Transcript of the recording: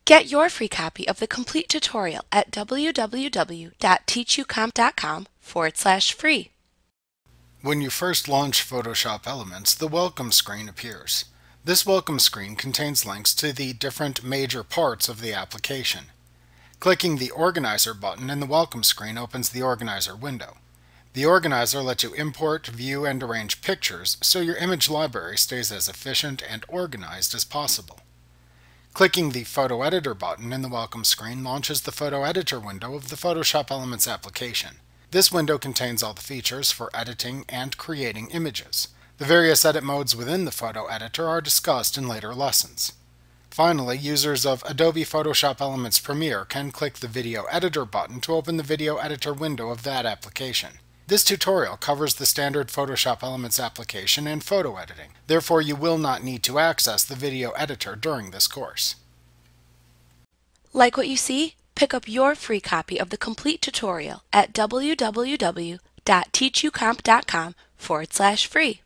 Get your free copy of the complete tutorial at www.teachucomp.com/free. When you first launch Photoshop Elements, the welcome screen appears. This welcome screen contains links to the different major parts of the application. Clicking the Organizer button in the welcome screen opens the Organizer window. The Organizer lets you import, view, and arrange pictures so your image library stays as efficient and organized as possible. Clicking the Photo Editor button in the welcome screen launches the Photo Editor window of the Photoshop Elements application. This window contains all the features for editing and creating images. The various edit modes within the Photo Editor are discussed in later lessons. Finally, users of Adobe Photoshop Elements Premiere can click the Video Editor button to open the Video Editor window of that application. This tutorial covers the standard Photoshop Elements application and photo editing. Therefore, you will not need to access the Video Editor during this course. Like what you see? Pick up your free copy of the complete tutorial at www.teachucomp.com/free.